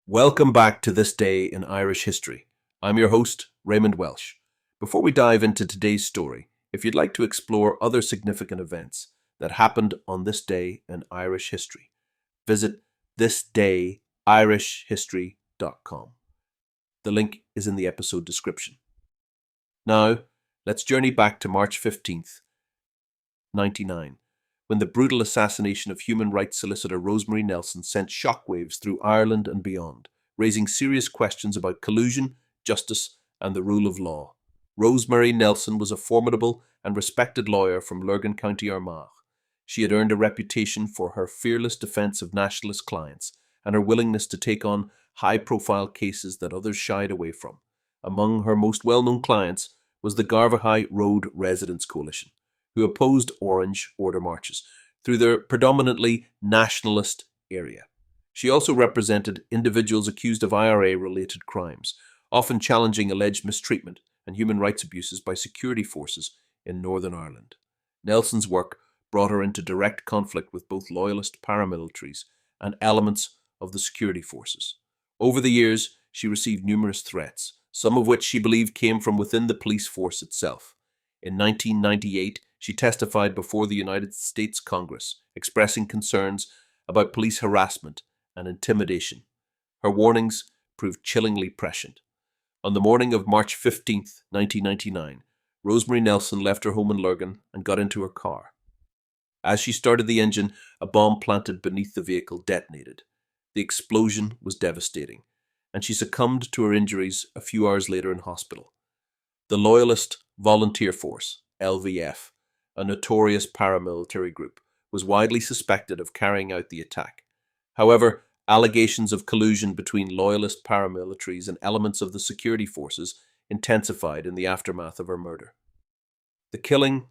Welcome back to This Day in Irish History. I'm your host, Raymond Welsh. Before we dive into today's story, if you'd like to explore other significant events that happened on this day in Irish history, visit thisdayirishhistory.com. The link is in the episode description. Now, let's journey back to March 15th, 1999, when the brutal assassination of human rights solicitor Rosemary Nelson sent shockwaves through Ireland and beyond, raising serious questions about collusion, justice, and the rule of law. Rosemary Nelson was a formidable and respected lawyer from Lurgan, County Armagh. She had earned a reputation for her fearless defence of nationalist clients and her willingness to take on high-profile cases that others shied away from. Among her most well-known clients was the Garvaghy Road Residents Coalition, who opposed Orange Order marches through their predominantly nationalist area. She also represented individuals accused of IRA-related crimes, often challenging alleged mistreatment and human rights abuses by security forces in Northern Ireland. Nelson's work brought her into direct conflict with both Loyalist paramilitaries and elements of the security forces. Over the years, she received numerous threats, some of which she believed came from within the police force itself. In 1998, she testified before the United States Congress, expressing concerns about police harassment and intimidation. Her warnings proved chillingly prescient. On the morning of March 15, 1999, Rosemary Nelson left her home in Lurgan and got into her car. As she started the engine, a bomb planted beneath the vehicle detonated. The explosion was devastating, and she succumbed to her injuries a few hours later in hospital. The Loyalist Volunteer Force, LVF, a notorious paramilitary group, was widely suspected of carrying out the attack. However, allegations of collusion between Loyalist paramilitaries and elements of the security forces intensified in the aftermath of her murder. The killing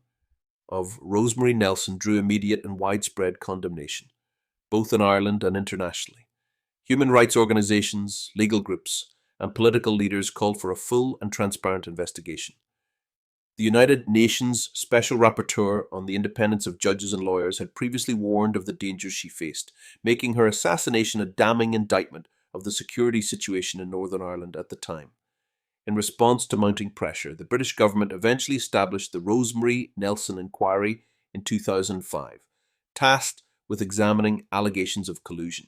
of Rosemary Nelson drew immediate and widespread condemnation, both in Ireland and internationally. Human rights organisations, legal groups, and political leaders called for a full and transparent investigation. The United Nations Special Rapporteur on the Independence of Judges and Lawyers had previously warned of the dangers she faced, making her assassination a damning indictment of the security situation in Northern Ireland at the time. In response to mounting pressure, the British government eventually established the Rosemary Nelson Inquiry in 2005, tasked with examining allegations of collusion.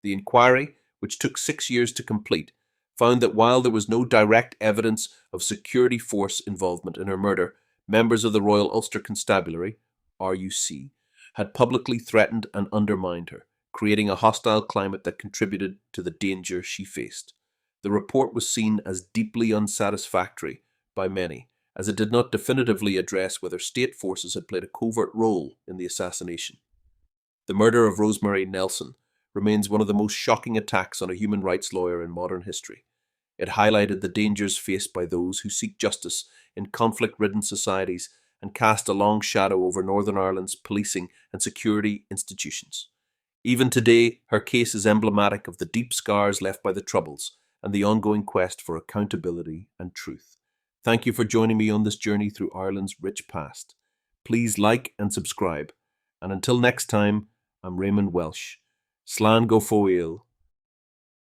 The inquiry, which took 6 years to complete, found that while there was no direct evidence of security force involvement in her murder, members of the Royal Ulster Constabulary, RUC, had publicly threatened and undermined her, creating a hostile climate that contributed to the danger she faced. The report was seen as deeply unsatisfactory by many, as it did not definitively address whether state forces had played a covert role in the assassination. The murder of Rosemary Nelson remains one of the most shocking attacks on a human rights lawyer in modern history. It highlighted the dangers faced by those who seek justice in conflict-ridden societies and cast a long shadow over Northern Ireland's policing and security institutions. Even today, her case is emblematic of the deep scars left by the Troubles and the ongoing quest for accountability and truth. Thank you for joining me on this journey through Ireland's rich past. Please like and subscribe. And until next time, I'm Raymond Welsh. Slán go fóill.